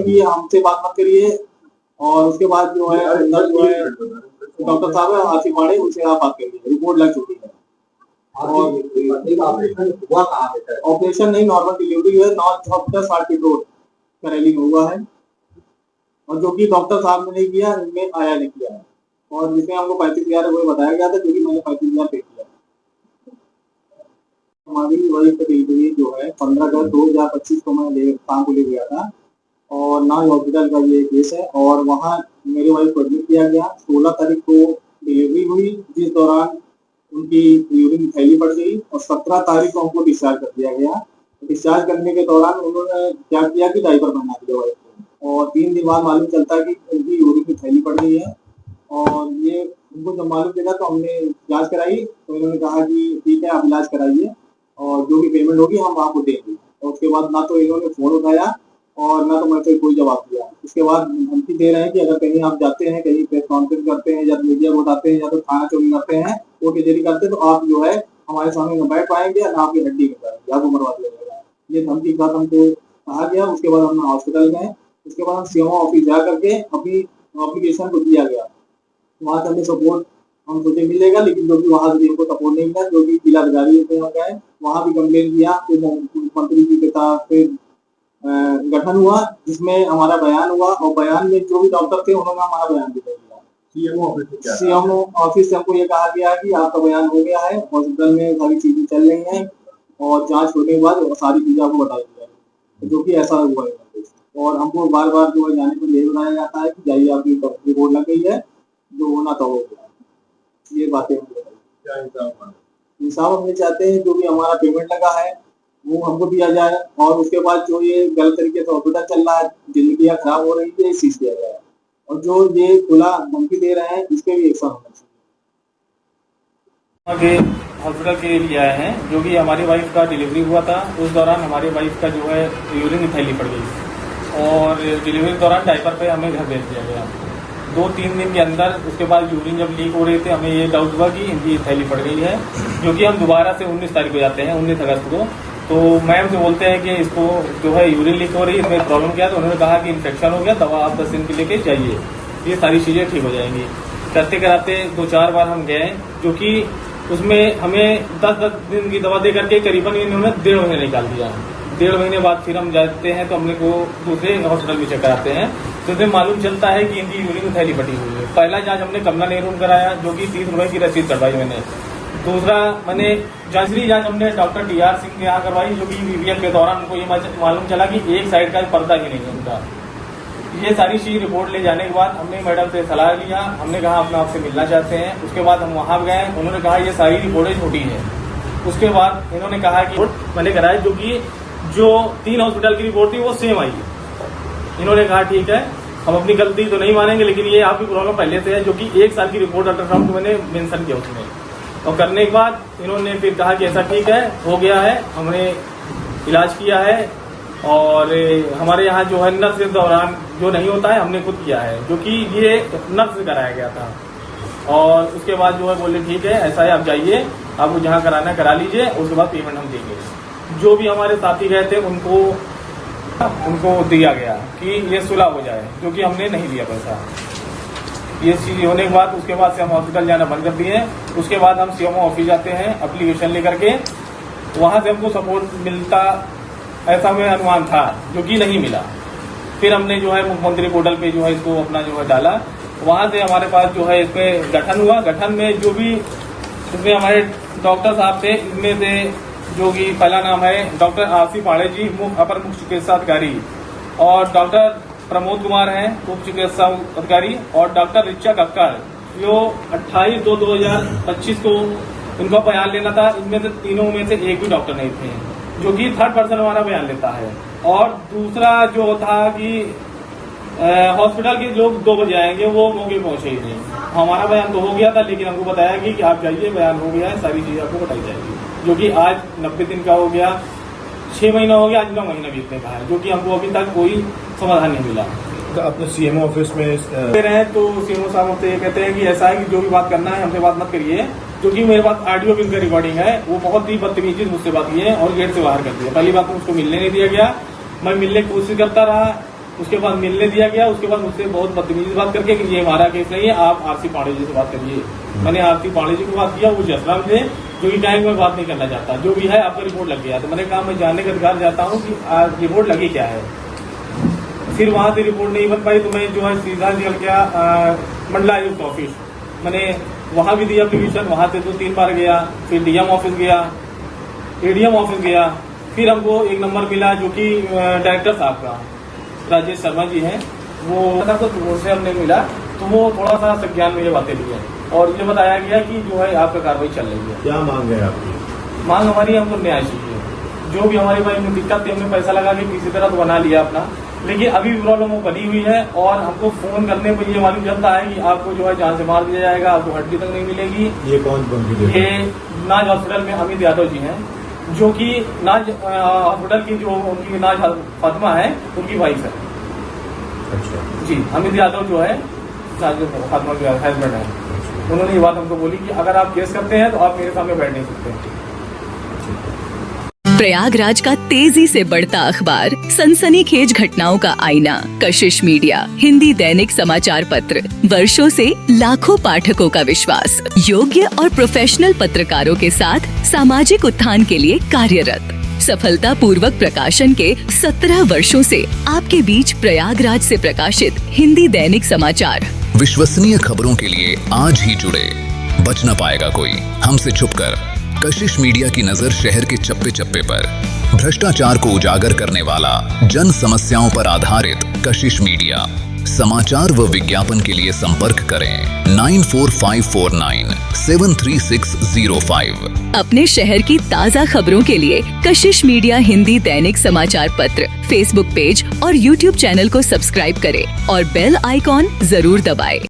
हैं कि हमसे बात मत करिए, और उसके बाद जो है अंदर जो है डॉक्टर साहब है आसिफ वाड़े, उनसे आप बात करिए, रिपोर्ट लग चुकी है। और ऑपरेशन नहीं, नॉर्मल डिलीवरी है, नॉर्थ हॉस्पिटल 60 फीट रोड करेली में हुआ है, और जो कि डॉक्टर साहब ने नहीं किया, इनमें आया नहीं किया है, और जिसमें हमको 35,000 रुपये बताया गया था, जो कि मैंने 35,000 पे किया। हमारी वही डिलीवरी जो है 15/2/2025 को मैं काम को ले गया था, और नाज हॉस्पिटल का ये केस है, और वहाँ मेरे वाइफ को एडमिट किया गया। 16 तारीख को डिलीवरी हुई, जिस दौरान उनकी यूरिन थैली पड़ गई, और 17 तारीख को हमको डिस्चार्ज कर दिया गया। डिस्चार्ज करने के दौरान उन्होंने क्या किया कि डायपर पहना दिया वाइफ को, और 3 दिन बाद मालूम चलता है कि उनकी यूरिन की थैली पड़ गई है। और ये उनको जब मालूम चला तो हमने जाँच कराई, तो इन्होंने कहा कि ठीक है आप इलाज कराइए, और जो भी पेमेंट होगी हम आपको देंगे। और उसके बाद ना तो इन्होंने फोन उठाया, और ना तो मेरे को कोई जवाब दिया। उसके बाद धमकी दे रहे हैं कि अगर कहीं आप जाते हैं, कहीं प्रेस कॉन्फ्रेंस करते हैं, या मीडिया को उठाते हैं, या तो थाना चौकी करते हैं, कोर्ट कचहरी करते हैं, तो आप जो है हमारे सामने न बैठ पाएंगे, ना आपकी हड्डी में जाएगी, आपको मरवा दिया जाएगा। ये धमकी के बाद हमको कहा गया। उसके बाद हम हॉस्पिटल गए, उसके बाद हम सीएमओ ऑफिस जा करके अपनी एप्लीकेशन को दिया गया। वहाँ से हमें सपोर्ट हम सोचे मिलेगा, लेकिन जो कि वहाँ से हमको सपोर्ट नहीं मिला। जो कि जिलाधिकारी से गए, वहाँ भी कंप्लेन किया, फिर मुख्यमंत्री जी के साथ फिर गठन हुआ, जिसमें हमारा बयान हुआ, और बयान में जो भी डॉक्टर थे उन्होंने हमारा बयान भी दे दिया। सीएमओ ऑफिस से हमको ये कहा गया कि आपका बयान हो गया है, हॉस्पिटल में सारी चीजें चल रही हैं, और जांच होने के बाद सारी चीजें आपको बता दी जाएगी, जो कि ऐसा हुआ है। और हमको बार बार जो है जाने पर यही बताया जाता है कि जाइए आपकी रिपोर्ट लग गई है, जो होना तो हो गया। ये बातें इंसाफ हमने चाहते हैं, जो भी हमारा पेमेंट लगा है वो हमको दिया जाए, और उसके बाद जो ये गलत तरीके से हॉस्पिटल चल रहा है, जिंदगियां खराब हो रही है, इस चीज किया जाए, और जो ये खुला धमकी दे रहे हैं इस पे भी एक्शन होना चाहिए। हॉस्पिटल के लिए आए हैं, जो कि हमारी वाइफ का डिलीवरी हुआ था। उस दौरान हमारी वाइफ का जो है यूरिन की थैली पड़ गई, और डिलीवरी के दौरान डायपर पे हमें घर भेज दिया गया। 2-3 दिन के अंदर उसके बाद यूरिन जब लीक हो रहे थे, हमें ये डाउट हुआ कि इनकी थैली पड़ गई है, जो कि हम दोबारा से 19 तारीख को जाते हैं, 19 अगस्त को। तो मैम से बोलते हैं कि इसको जो है यूरिन लीक हो रही है, इसमें प्रॉब्लम क्या है। तो उन्होंने कहा कि इन्फेक्शन हो गया, दवा आप 10 दिन की लेके जाइए, ये सारी चीजें ठीक हो जाएंगी। करते कराते 2-4 बार हम गए, जो कि उसमें हमें 10-10 दिन की दवा दे करके करीबन इन्होंने 1.5 महीने निकाल दिया। 1.5 महीने बाद फिर हम जाते हैं, तो हमने को दूसरे हॉस्पिटल में चेक कराते हैं, तो इसमें मालूम चलता है कि इनकी यूरिन की थैली फटी हुई है। पहला जांच हमने कमला नेहरू में कराया, जो कि 30 रुपए की रसीद कटवाई मैंने। दूसरा मैंने तीसरी जांच हमने डॉक्टर टीआर सिंह के यहाँ करवाई, जो कि वीवीएल के दौरान हमको ये मालूम चला कि एक साइड का पर्दा ही नहीं है उनका। ये सारी चीज रिपोर्ट ले जाने के बाद हमने मैडम से सलाह लिया, हमने कहा अपना आपसे मिलना चाहते हैं। उसके बाद हम वहां गए, उन्होंने कहा ये सारी रिपोर्टें छोटी है। उसके बाद इन्होंने कहा कि मैंने कराया, जो कि जो 3 हॉस्पिटल की रिपोर्ट थी वो सेम आई। इन्होंने कहा ठीक है, हम अपनी गलती तो नहीं मानेंगे, लेकिन ये आपकी प्रॉब्लम पहले से है, जो कि 1 साल की रिपोर्ट अल्ट्रासाउंड को मैंने मेंशन किया उसमें। और करने के बाद इन्होंने फिर कहा कि ऐसा ठीक है, हो गया है, हमने इलाज किया है, और हमारे यहाँ जो है नर्स के दौरान जो नहीं होता है हमने खुद किया है, जो कि ये नर्स से कराया गया था। और उसके बाद जो है बोले ठीक है, ऐसा है, आप जाइए, आपको जहाँ कराना करा लीजिए, उसके बाद पेमेंट हम देंगे। जो भी हमारे साथी गए थे उनको दिया गया कि ये सुलह हो जाए, जो कि हमने नहीं दिया पैसा। ये चीज होने के बाद उसके बाद से हम हॉस्पिटल जाना बंद कर दिए। उसके बाद हम सीएमओ ऑफिस जाते हैं एप्लीकेशन लेकर के, वहां से हमको सपोर्ट मिलता ऐसा में अनुमान था, जो कि नहीं मिला। फिर हमने जो है मुख्यमंत्री पोर्टल पे जो है इसको अपना जो है डाला, वहां से हमारे पास जो है इसमें गठन हुआ। गठन में जो भी इसमें हमारे डॉक्टर साहब थे, इनमें से जो कि पहला नाम है डॉक्टर आसिफ वाड़े जी, अपर मुख्य चिकित्सा अधिकारी, और डॉक्टर प्रमोद कुमार हैं उप चिकित्सा अधिकारी, और डॉक्टर रिचा कक्कड़, जो 28/2/2025 को उनका बयान लेना था। इनमें से तीनों में से एक भी डॉक्टर नहीं थे, जो कि 3rd पर्सन हमारा बयान लेता है। और दूसरा जो था कि हॉस्पिटल के लोग 2 बजे आएंगे, वो मौके पहुंचे ही नहीं। हमारा बयान तो हो गया था, लेकिन हमको बताया कि आप जाइए, बयान हो गया है, सारी चीजें आपको बताई जाएगी, जो कि आज 90 दिन का हो गया, 6 महीना हो गया, आज 9 महीना बीतने का है, जो कि हमको अभी तक कोई समाधान नहीं मिला। तो अपने सीएमओ ऑफिस में रहे हैं, तो सीएमओ साहब हमसे ये कहते हैं कि ऐसा है कि जो भी बात करना है हमसे बात मत करिए, क्योंकि मेरे पास ऑडियो भी उनका रिकॉर्डिंग है। वो बहुत ही बदतमीजी मुझसे बात की है और गेट से बाहर कर दिया। पहली बात तो मुझको मिलने नहीं दिया गया, मैं मिलने की कोशिश करता रहा, उसके बाद मिलने दिया गया। उसके बाद मुझसे बहुत बदतमीजी बात करके कि ये हमारा केस नहीं है, आप आरती पांडे जी से बात करिए। मैंने आरती पांडे जी को बात किया, वो जसराम थे, जो कि कहा मैं बात नहीं करना चाहता, जो भी है आपका रिपोर्ट लग गया। तो मैंने कहा मैं जानने का अधिकार चाहता हूँ कि रिपोर्ट लगी क्या है। फिर वहां से रिपोर्ट नहीं बन पाई तो मैं जो है सीधा निकल गया मंडलायुक्त ऑफिस। मैंने वहां भी दिया एप्लीकेशन, वहां से 2-3 बार गया, फिर डीएम ऑफिस गया, एडीएम ऑफिस गया। फिर हमको एक नंबर मिला जो कि डायरेक्टर साहब का राजेश शर्मा जी हैं, वो से हमने मिला तो वो थोड़ा सा संज्ञान में ये बातें ली है और ये बताया गया कि जो है आपका कार्रवाई चल रही है। क्या मांग है आपकी? मांग हमारी, हमको न्याय चाहिए। जो भी हमारी भाई में दिक्कत थी, हमने पैसा लगा के किसी तरह तो बना लिया अपना, लेकिन अभी प्रॉब्लम वो बनी हुई है और हमको फोन करने पर ये मालूम चलता है कि आपको जो है जान से मार दिया जाएगा, आपको हड्डी तक नहीं मिलेगी। ये कौन बंदी? ये नाज हॉस्पिटल में अमित यादव जी हैं, जो कि नाज हॉस्पिटल की जो उनकी नाज फातिमा है उनकी वाइफ है। अच्छा जी, अमित यादव जो है फातिमा के हस्बैंड है। उन्होंने ये बात हमको बोली कि अगर आप केस करते हैं तो आप मेरे सामने बैठ नहीं सकते। प्रयागराज का तेजी से बढ़ता अखबार, सनसनीखेज घटनाओं का आईना, कशिश मीडिया, हिंदी दैनिक समाचार पत्र, वर्षों से लाखों पाठकों का विश्वास, योग्य और प्रोफेशनल पत्रकारों के साथ सामाजिक उत्थान के लिए कार्यरत, सफलता पूर्वक प्रकाशन के 17 वर्षों से आपके बीच प्रयागराज से प्रकाशित हिंदी दैनिक समाचार। विश्वसनीय खबरों के लिए आज ही जुड़े, बच न पाएगा कोई हमसे छुपकर। कशिश मीडिया की नजर शहर के चप्पे चप्पे पर, भ्रष्टाचार को उजागर करने वाला, जन समस्याओं पर आधारित कशिश मीडिया। समाचार व विज्ञापन के लिए संपर्क करें 94549 73605। अपने शहर की ताज़ा खबरों के लिए कशिश मीडिया हिंदी दैनिक समाचार पत्र फेसबुक पेज और यूट्यूब चैनल को सब्सक्राइब करें और बेल आइकॉन जरूर दबाएं।